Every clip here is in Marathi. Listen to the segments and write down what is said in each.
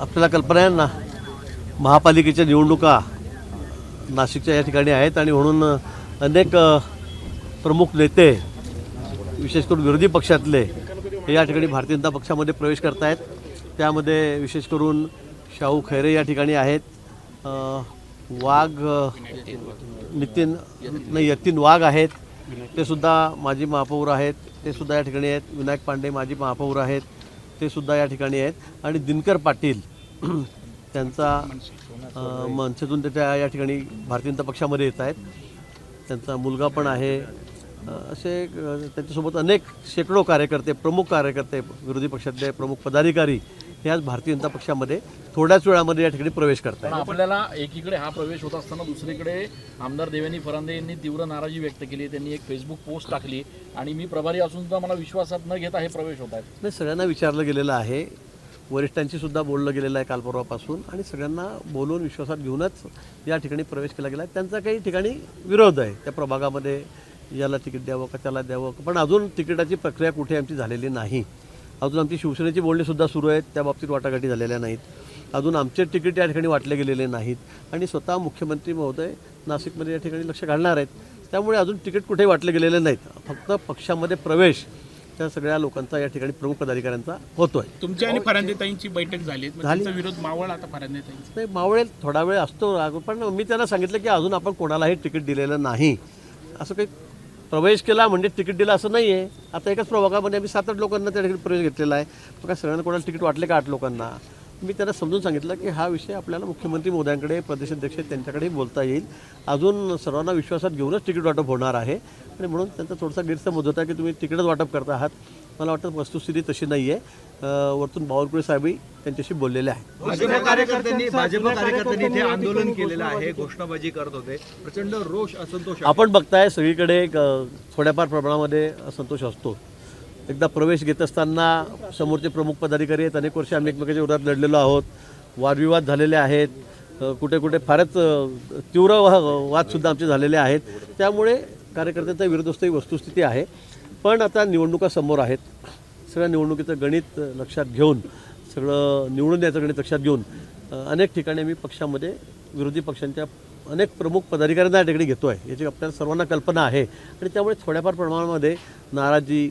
आपल्याला कल्पना आहे ना, महापालिकेच्या निवडणुका नाशिकच्या या ठिकाणी आहेत आणि म्हणून अनेक प्रमुख नेते विशेष करून विरोधी पक्षातले हे या ठिकाणी भारतीय जनता पक्षामध्ये प्रवेश करत आहेत. त्यामध्ये विशेष करून शाहू खैरे या ठिकाणी आहेत, यतीन वाघ आहेत, ते सुद्धा माजी महापौर आहेत, ते सुद्धा या ठिकाणी आहेत. विनायक पांडे माजी महापौर आहेत, ते सुद्धा या ठिकाणी आहेत. आणि दिनकर पाटील त्यांचा मनसेतून ते या ठिकाणी भारतीय जनता पक्षामध्ये येत आहेत. त्यांचा मुलगा पण आहे. असे त्यांच्यासोबत अनेक शेकडो कार्यकर्ते, प्रमुख कार्यकर्ते, विरोधी पक्षातले प्रमुख पदाधिकारी हे आज भारतीय जनता पक्षामध्ये थोड्याच वेळामध्ये या ठिकाणी प्रवेश करतात. आपल्याला एकीकडे हा प्रवेश होत असताना दुसरीकडे आमदार देवेंद्र फरांदे यांनी तीव्र नाराजी व्यक्त केली. त्यांनी एक फेसबुक पोस्ट टाकली आणि मी प्रभारी असून सुद्धा मला विश्वासात न घेता हे प्रवेश होत आहेत. नाही, सगळ्यांना विचारलं गेलेलं आहे, वरिष्ठांशी सुद्धा बोललं गेलेलं आहे काल परवापासून, आणि सगळ्यांना बोलून विश्वासात घेऊनच या ठिकाणी प्रवेश केला गेला आहे. त्यांचा काही ठिकाणी विरोध आहे, त्या प्रभागामध्ये याला तिकीट द्यावं का त्याला द्यावं, पण अजून तिकिटाची प्रक्रिया कुठे आमची झालेली नाही. अजून आमची शिवसेनेची बोलणीसुद्धा सुरू आहेत, त्या बाबतीत वाटाघाटी झालेल्या नाहीत. अजून आमचे तिकीट या ठिकाणी वाटले गेलेले नाहीत आणि स्वतः मुख्यमंत्री महोदय नाशिकमध्ये या ठिकाणी लक्ष घालणार आहेत. त्यामुळे अजून तिकीट कुठेही वाटले गेलेले नाहीत. फक्त पक्षामध्ये प्रवेश त्या सगळ्या लोकांचा या ठिकाणी प्रमुख पदाधिकाऱ्यांचा होतोय. तुमची आणि फरांदेताईंची बैठक झाली, विरोध मावळ आता फरांदेताईंचा नाही, मावळेल थोडा वेळ असतो, पण मी त्यांना सांगितलं की अजून आपण कोणालाही तिकीट दिलेलं नाही. असं काही प्रवेश केला म्हणजे तिकीट दिलं असं नाही आहे. आता एकाच प्रभागामध्ये आम्ही 7-8 लोकांना त्या ठिकाणी प्रवेश घेतलेला आहे. मग काय सगळ्यांना कोणाला तिकीट वाटले का 8 लोकांना? मी त्यांना समजून सांगितलं की हा विषय आपल्याला मुख्यमंत्री महोदयांकडे, प्रदेशाध्यक्ष त्यांच्याकडेही बोलता येईल. अजून सर्वांना विश्वासात घेऊनच तिकीट वाटप होणार आहे आणि म्हणून त्यांचा थोडासा गैरसमज होता की तुम्ही तिकीटच वाटप करता आहात. मला वाटतं वस्तुस्थिती तशी नाही आहे. वरतून बावनकुळे साहेबही त्यांच्याशी बोललेले आहेत. भाजप कार्यकर्त्यांनी इथे आंदोलन केलेलं आहे, घोषणाबाजी करत होते, प्रचंड रोष, असंतोष. आपण बघताय सगळीकडे थोड्याफार प्रमाणामध्ये असंतोष असतो. एकदा प्रवेश घेत असताना समोरचे प्रमुख पदाधिकारी आहेत, अनेक वर्ष आम्ही एकमेकांच्या विरोधात लढलेलो आहोत, वादविवाद झालेले आहेत, कुठे कुठे फारच तीव्र वादसुद्धा आमचे झालेले आहेत. त्यामुळे कार्यकर्त्यांचा विरोध ही वस्तुस्थिती आहे. पण आता निवडणुका समोर आहेत. सगळ्या निवडणुकीचं गणित लक्षात घेऊन, सगळं निवडून याचं गणित लक्षात घेऊन अनेक ठिकाणी मी पक्षामध्ये विरोधी पक्षांच्या अनेक प्रमुख पदाधिकाऱ्यांना या ठिकाणी घेतो आहे, याची आपल्याला सर्वांना कल्पना आहे. आणि त्यामुळे थोड्याफार प्रमाणामध्ये नाराजी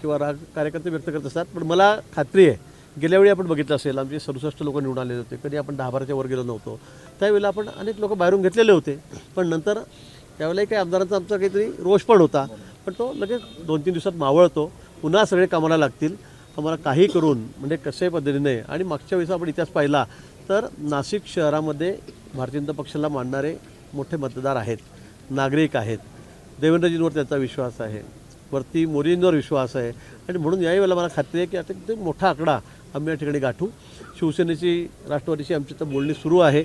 किंवा राग कार्यकर्ते व्यक्त करत असतात. पण मला खात्री आहे, गेल्या वेळी आपण बघितलं असेल, आमचे 67 लोक निवडून आलेले होते, कधी आपण 10-12च्या वर गेलो नव्हतो. त्यावेळेला आपण अनेक लोक बाहेरून घेतलेले होते, पण नंतर त्यावेळेला काही आमदारांचा आमचा काहीतरी रोष पण होता, पण तो लगेच 2-3 दिवसात मावळतो. पुन्हा सगळे कामाला लागतील, आम्हाला काही करून म्हणजे कशाही पद्धतीने. आणि मागच्या वेळेस आपण इतिहास पाहिला तर नाशिक शहरामध्ये भारतीय जनता पक्षाला मानणारे मोठे मतदार आहेत, नागरिक आहेत. देवेंद्रजींवर त्यांचा विश्वास आहे, वरती मोदींवर विश्वास आहे. आणि म्हणून याही वेळेला मला खात्री आहे की आता एकदम मोठा आकडा आम्ही या ठिकाणी गाठू. शिवसेनेची, राष्ट्रवादीची आमची तर बोलणी सुरू आहे.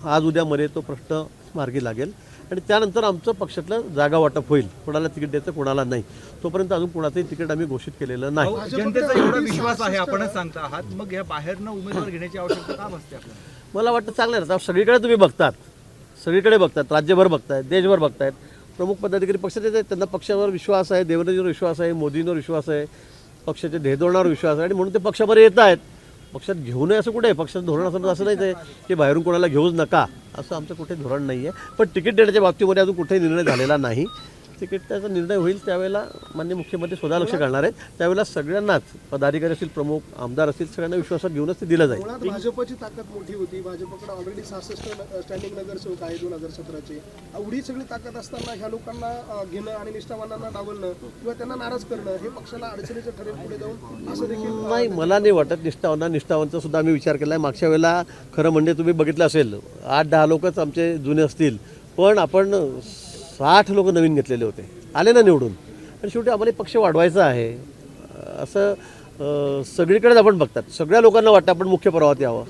आज उद्यामध्ये तो प्रश्न मार्गी लागेल आणि त्यानंतर आमचं पक्षातलं जागा वाटप होईल. कोणाला तिकीट द्यायचं, कोणाला नाही. तोपर्यंत अजून कोणाचंही तिकीट आम्ही घोषित केलेलं नाही. जनतेचा एवढा विश्वास आहे, आपणच सांगता आहात, मग या बाहेरनं उमेदवार घेण्याची आवश्यकता का भासते आपल्याला? मला वाटतं चांगलं आहे. आता सगळीकडे तुम्ही बघतात, सगळीकडे बघतात, राज्यभर बघतायत, देशभर बघतायत. प्रमुख पदाधिकारी पक्षाचे आहेत, त्यांना पक्षावर विश्वास आहे, देवेंद्रजींवर विश्वास आहे, मोदींवर विश्वास आहे, पक्षाच्या ध्येयधोरणावर विश्वास आहे. आणि म्हणून ते पक्षामध्ये येत आहेत. पक्षात घेऊ नये असं कुठे आहे? पक्षाचं धोरण असं नाहीच आहे की बाहेरून कोणाला घेऊच नका, असं आमचं कुठे धोरण नाही आहे. पण तिकीट देण्याच्या बाबतीमध्ये अजून कुठेही निर्णय झालेला नाही. तिकीटाचा निर्णय होईल त्यावेळेला माननीय मुख्यमंत्री स्वतः लक्ष घालणार आहेत. त्यावेळेला सगळ्यांनाच, पदाधिकारी असतील, प्रमुख आमदार असतील, सगळ्यांना विश्वासात घेऊनच ते दिलं जाईल. भाजपची ताकद मोठी होती. भाजपकडे ऑलरेडी 66 स्टँडिंग नगरसेवक आहे 2017चे. एवढी सगळी ताकद असताना ह्या लोकांना घेणं आणि निष्ठावानांना डावलणं किंवा त्यांना नाराज करणं हे पक्षाला अडचणीचं ठरेल पुढे जाऊन, असं देखील नाही, मला नाही वाटत. निष्ठावांचा सुद्धा आम्ही विचार केला आहे. मागच्या वेळेला खरं म्हणजे तुम्ही बघितलं असेल, 8-10 लोकच आमचे जुने असतील, पण आपण 60 लोक नवीन घेतलेले होते, आले ना निवडून. आणि शेवटी आम्हाला पक्ष वाढवायचा आहे असं सगळीकडेच आपण बघतात. सगळ्या लोकांना वाटतं आपण मुख्य प्रवाहात यावं,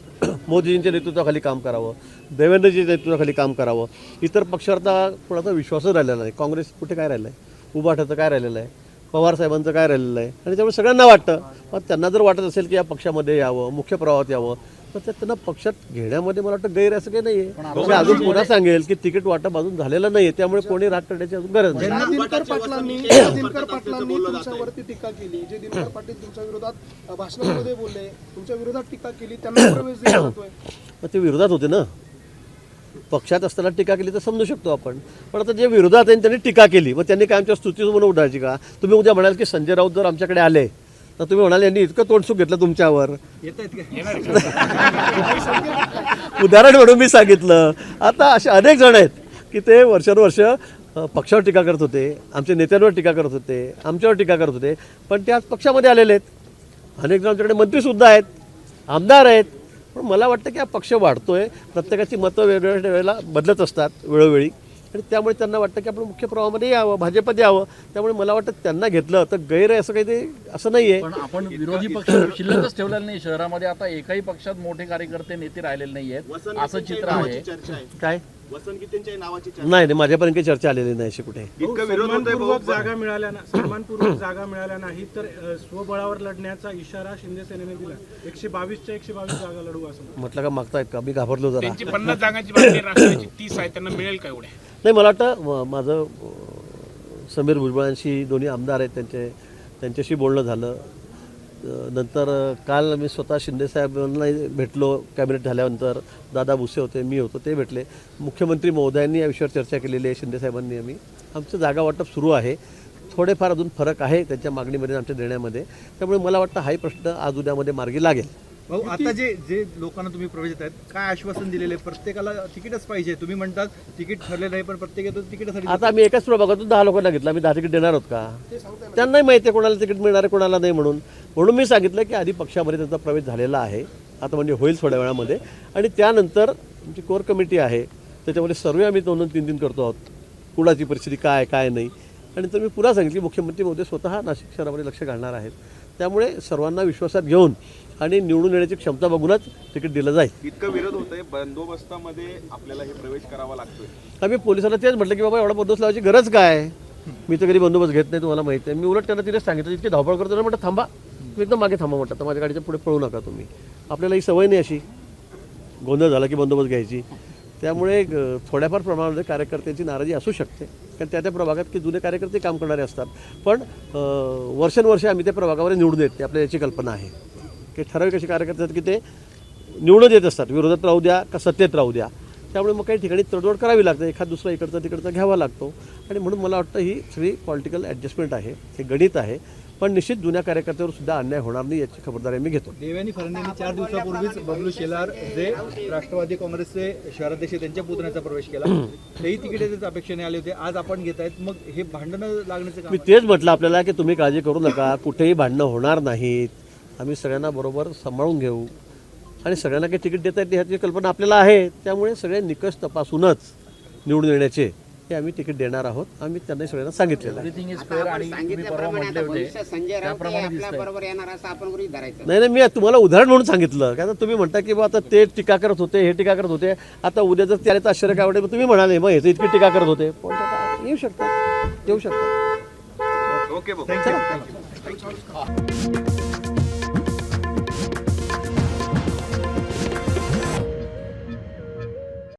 मोदीजींच्या नेतृत्वाखाली काम करावं, देवेंद्रजींच्या नेतृत्वाखाली काम करावं. इतर पक्षावर तर कोणाचा विश्वासच राहिलेला नाही. काँग्रेस कुठे काय राहिलं आहे, उभाटाचं काय राहिलेलं आहे, पवार साहेबांचं काय राहिलेलं आहे. आणि त्यामुळे सगळ्यांना वाटतं, मग त्यांना जर वाटत असेल की या पक्षामध्ये यावं, मुख्य प्रवाहात यावं, तर त्यांना पक्षात घेण्यामध्ये मला वाटतं गैर असं काही नाही आहे. मी अजून पुन्हा सांगेल की तिकीट वाटप अजून झालेलं नाही, त्यामुळे कोणी राग करण्याची अजून गरज नाही. दिनकर पाटलांनी तुमच्यावरती टीका केली, जे दिनकर पाटील तुमच्या विरोधात भाषणामध्ये बोलले, तुमच्या विरोधात टीका केली, त्यांना प्रवेश दिला जातोय. मग ते विरोधात होते ना, पक्षात असताना टीका केली तर समजू शकतो आपण. पण आता जे विरोधात आहे त्यांनी टीका केली, मग त्यांनी काय आमच्या स्तुतीच म्हणून उठायची का? तुम्ही उद्या म्हणाल की संजय राऊत जर आमच्याकडे आले तर तुम्ही म्हणाल यांनी इतकं तोंडसूक घेतलं तुमच्यावर. उदाहरण म्हणून मी सांगितलं. आता असे अनेक जण आहेत की ते वर्षानुवर्ष पक्षावर टीका करत होते, आमच्या नेत्यांवर टीका करत होते, आमच्यावर टीका करत होते, पण ते आज पक्षामध्ये आलेले आहेत. अनेक जण आमच्याकडे मंत्रीसुद्धा आहेत, आमदार आहेत. पण मला वाटतं की हा पक्ष वाढतोय, प्रत्येकाची मतं वेगवेगळ्या वेळेला बदलत असतात वेळोवेळी, आणि त्यामुळे त्यांना वाटतं की आपण मुख्य प्रवाहामध्ये यावं, भाजपात यावं. त्यामुळे मला वाटतं त्यांना घेतलं तर गैर आहे असं काही ते असं नाही आहे. पण आपण विरोधी पक्ष शिल्लकच ठेवलेलं नाही शहरामध्ये. आता एकही पक्षात मोठे कार्यकर्ते नेते राहिलेले नाही आहेत, असं चित्र आहे. काय वसंत गीतेंच्या नावाची चर्चा नाही, माझ्यापर्यंत काही चर्चा आलेली नाही अशी कुठे. इतका विरोध होतोय सन्मानपूर्वक जागा मिळाल्या नाही तर स्वबळावर लढण्याचा इशारा शिंदे सेनेने दिला. 122च्या 122 जागा लढू असं म्हटलं का मागतायत का? मी घाबरलो जरा. त्यांची 50 जागांची मागणी राष्ट्राची 30 आहे, त्यांना मिळेल का एवढ्या? नाही, मला वाटतं माझं समीर भुजबळांशी, दोन्ही आमदार आहेत त्यांच्याशी बोलणं झालं. नंतर काल मी स्वतः शिंदेसाहेबांना भेटलो. कॅबिनेट झाल्यानंतर दादा भुसे होते, मी होतो, ते भेटले. मुख्यमंत्री महोदयांनी या विषयावर चर्चा केलेली आहे शिंदेसाहेबांनी. आमचं जागा वाटप सुरू आहे. थोडेफार अजून फरक आहे त्यांच्या मागणीमध्ये आमच्या देण्यामध्ये. त्यामुळे मला वाटतं हाही प्रश्न आज उद्यामध्ये मार्गी लागेल. भाऊ, आता जे लोकांना तुम्ही प्रवेश देत आहेत, काय आश्वासन दिलेले? प्रत्येकाला तिकीटच पाहिजे, तुम्ही म्हणतात तिकीट ठरले नाही, पण प्रत्येकाचं तिकीटासाठी आता आम्ही एकाच प्रभागातून 10 लोकांना घेतलं. आम्ही 10 तिकीट देणार आहोत का? त्यांनाही माहिती आहे कोणाला तिकीट मिळणार आहे, कोणाला नाही. म्हणून मी सांगितलं की आधी पक्षामध्ये त्यांचा प्रवेश झालेला आहे, आता म्हणजे होईल थोड्या वेळामध्ये. आणि त्यानंतर आमची कोर कमिटी आहे, त्याच्यामध्ये सर्वे आम्ही 2-3 करतो आहोत, कुणाची परिस्थिती काय काय नाही. आणि तर मी पुन्हा सांगितली मुख्यमंत्री महोदय स्वतः नाशिक शहरामध्ये लक्ष घालणार आहेत. त्यामुळे सर्वांना विश्वासात घेऊन आणि निवडून येण्याची क्षमता बघूनच तिकीट दिलं जाईल. इतका विरोध होतोय, बंदोबस्तामध्ये आपल्याला हे प्रवेश करावा लागतोय. आम्ही पोलिसांना तेच म्हटलं की बाबा एवढा बंदोबस्त लावायची गरज काय? मी तर कधी बंदोबस्त घेत नाही, तुम्हाला माहिती आहे. मी उलट त्यांना तिथे सांगितलं, इतकी धावपळ करतो ना, म्हटलं थांबा, तुम्ही एकदम मागे थांबा म्हटलं, तर माझ्या गाडीच्या पुढे पळू नका तुम्ही. आपल्याला ही सवय नाही अशी गोंधळ झाला की बंदोबस्त घ्यायची. त्यामुळे थोड्याफार प्रमाणामध्ये कार्यकर्त्यांची नाराजी असू शकते, कारण त्या प्रभागात की जुने कार्यकर्ते काम करणारे असतात. पण वर्षानुवर्षे आम्ही त्या प्रभागावर निवडून येत नाही, आपल्याला याची कल्पना आहे की ठराविक असे कार्यकर्ते आहेत की ते निवडून येत असतात, विरोधात राहू द्या का सत्तेत राहू द्या. त्यामुळे मग काही ठिकाणी तडजोड करावी लागते, एखाद दुसरा इकडचा तिकडचा घ्यावा लागतो. आणि म्हणून मला वाटतं ही सगळी पॉलिटिकल ॲडजस्टमेंट आहे, हे गणित आहे. पण निश्चित जुन्या कार्यकर्त्यावर सुद्धा अन्याय होणार नाही याची खबरदारी मी घेतो. देवयानी फडणवीसांनी 4 दिवसापूर्वीच बबलू शेलार, जे राष्ट्रवादी काँग्रेसचे शहराध्यक्ष, त्यांच्या पुतण्याचा प्रवेश केला. तेही तिकीटाच्या अपेक्षेने आले होते, आज आपण घेत आहेत. मग हे भांडणं लागण्याचं काम मी तेच म्हटलं आपल्याला की तुम्ही काळजी करू नका, कुठेही भांडणं होणार नाहीत. आम्ही सगळ्यांना बरोबर सांभाळून घेऊ आणि सगळ्यांना काही तिकीट देता येते ह्याची कल्पना आपल्याला आहे. त्यामुळे सगळे निकष तपासूनच निवडून येण्याचे हे आम्ही तिकीट देणार आहोत. आम्ही त्यांना सगळ्यांना सांगितलेलं आहे. एव्हरीथिंग इज फेअर आणि तुम्ही परवा म्हटले होते त्याप्रमाणे दिसतंय. नाही, मी तुम्हाला उदाहरण म्हणून सांगितलं. कारण तुम्ही म्हणता की बा आता ते टीका करत होते, हे टीका करत होते, आता उद्या जर त्याला तर आश्चर्य काय वाटेल. तुम्ही म्हणाले मग ह्याचं इतकी टीका करत होते, पण येऊ शकतात. ओके भाऊ, थँक्यू.